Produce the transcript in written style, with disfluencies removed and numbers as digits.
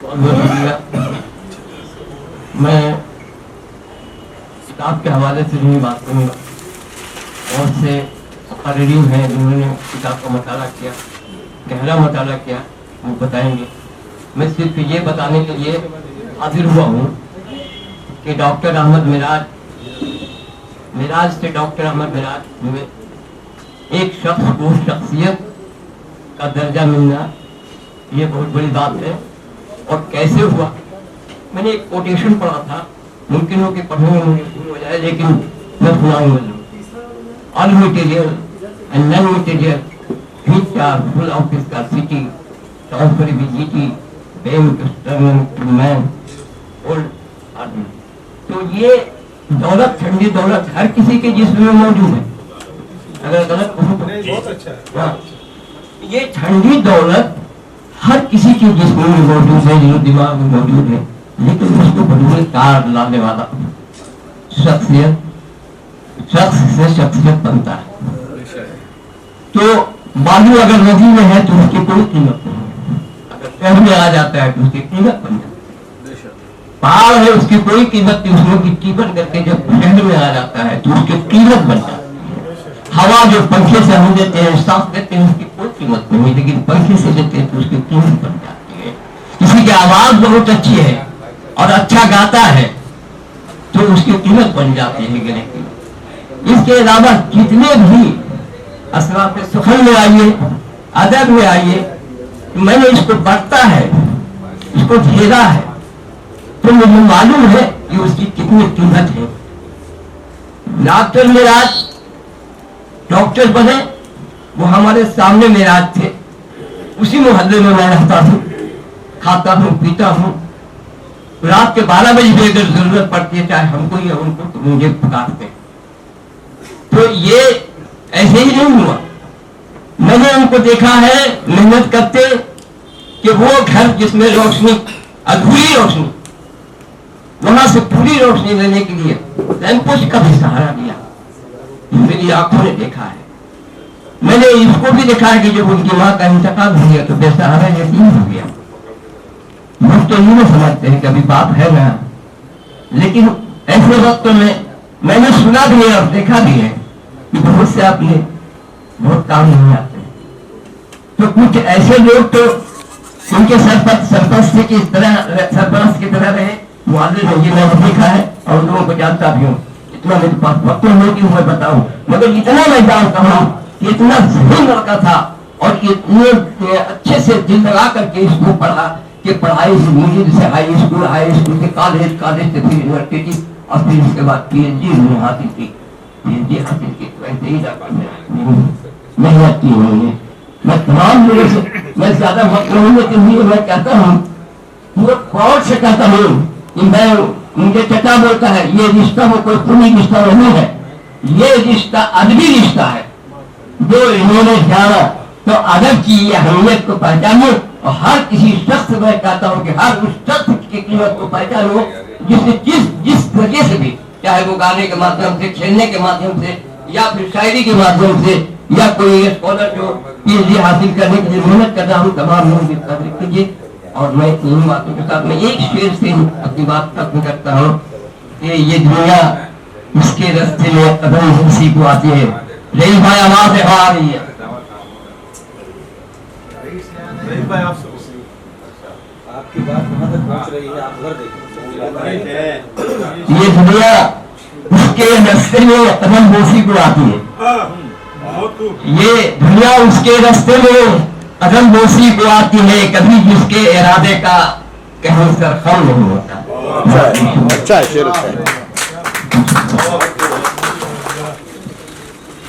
बहुत बहुत शुक्रिया। मैं किताब के हवाले से नहीं बात करूँगा, बहुत से मुकर्रिरीन हैं जिन्होंने किताब का मताला किया, गहरा मताला किया, वो बताएंगे। मैं सिर्फ ये बताने के लिए हाजिर हुआ हूँ कि डॉक्टर अहमद मिराज से डॉक्टर अहमद मिराज हुए, एक शख्स को शख्सियत का दर्जा मिलना ये बहुत बड़ी बात है। और कैसे हुआ, मैंने एक कोटेशन पढ़ा था, मुमकिन हो कि पढ़ने में मुझे शुरू हो जाए, लेकिन मैं सुनाऊंगा। All material and non material which are full of scarcity, transferability, paying to man, old आदमी। तो ये दौलत, ठंडी दौलत हर किसी के जिस्म में मौजूद है। अगर गलत कहूँ तो बहुत अच्छा है। ये ठंडी दौलत हर किसी के जिस्म में मौजूद है, जो दिमाग में मौजूद है, लेकिन उसको बदले तार लाने वाला शख्सियत, शख्स से शख्सियत बनता है। तो बालू अगर नदी में है तो उसकी कोई कीमत नहीं, अगर शहर में आ जाता है तो उसकी कीमत बन जाती है। पहाड़ है, उसकी कोई कीमत नहीं, उसमें गिट्टी बन करके जब शहर में आ जाता है तो उसकी कीमत बन जाती है। हवा जो पंखे से हम देते हैं, सांस देते हैं, उसकी कोई कीमत नहीं, लेकिन पंखे से देते हैं तो उसकी कीमत बन जाती है। किसी की आवाज बहुत अच्छी है और अच्छा गाता है तो उसकी कीमत बन जाती है गले की। इसके अलावा जितने भी असराफ सुखन में आइए, अदब में आइए, मैंने इसको पढ़ता है, इसको घेरा है, तो मुझे मालूम है कि उसकी कितनी कीमत है। डॉक्टर मिराज डॉक्टर बने, वो हमारे सामने मिराज थे, उसी मोहल्ले में मैं रहता हूँ, खाता हूँ, पीता हूँ। रात के 12 बजे भी अगर जरूरत पड़ती है, चाहे हमको या उनको, तो मुझे पुकारते। तो ये ऐसे ही नहीं हुआ, मैंने उनको देखा है मेहनत करते कि वो घर जिसमें रोशनी, अधूरी रोशनी, वहां से पूरी रोशनी लेने के लिए लैंपोस्ट का भी सहारा लिया। मेरी आंखों ने देखा है। मैंने इसको भी देखा है कि जब उनकी माँ का इंतकाल हो गया तो बेसहारा यतीम हो गया। लोग तो नहीं समझते हैं कभी बाप है ना, लेकिन ऐसे वक्त में मैंने सुना भी है और देखा भी है कि बहुत से आपने बहुत काम नहीं आते। तो कुछ ऐसे लोग तो उनके सरपरस्त की तरह रहे, मुआल्लिम ने ये मैंने देखा है और लोगों को जानता भी हूँ। इतना मेरे पास वक्त नहीं कि मैं बताऊं, मगर इतना मैं जानता हूँ कि इतना ज़हीन लड़का था और इतने अच्छे से दिल लगा करके इसको पढ़ा कि पढ़ाई से मीडियम से हाई स्कूल से कॉलेज से फिर यूनिवर्सिटी और फिर उसके बाद PhD हासिल की। वैसे ही मेहनत की उन्होंने। मैं तमाम लोगों से मैं ज्यादा वक्त नहीं लेते हुए मैं कहता हूँ, पूरे गौर से कहता हूँ कि मैं, मुझे चचा बोलता है ये रिश्ता वो कोई पुण्य रिश्ता नहीं है, ये रिश्ता अदबी रिश्ता है। जो इन्होंने जाना तो अदब की अहमियत को पहचानो और हर किसी शख्स में कहता हूँ कि हर उस शख्स की कीमत को पहचानो जिसने जिस वजह से भी, चाहे वो गाने के माध्यम से, खेलने के माध्यम से, या फिर शायरी के माध्यम से, या कोई स्कॉलर जो PhD हासिल करने के लिए मेहनत कर रहा हूँ, तमाम लोगों की कदर कीजिए। और मैं इन बातों के साथ में एक शेर से अपनी बात खत्म करता हूँ कि ये दुनिया उसके रास्ते में कदम उसी को आती है। रही भाई आवाज आ रही है, आपकी बात कहाँ तक पहुँच रही है, आप घर देखिए। ये दुनिया उसके रास्ते में कदम बोसी को आती है। ये दुनिया उसके रास्ते में कदम बोसी को आती है, कभी जिसके इरादे का कहीं सर खम नहीं होता। अच्छा है शेर, अच्छा है।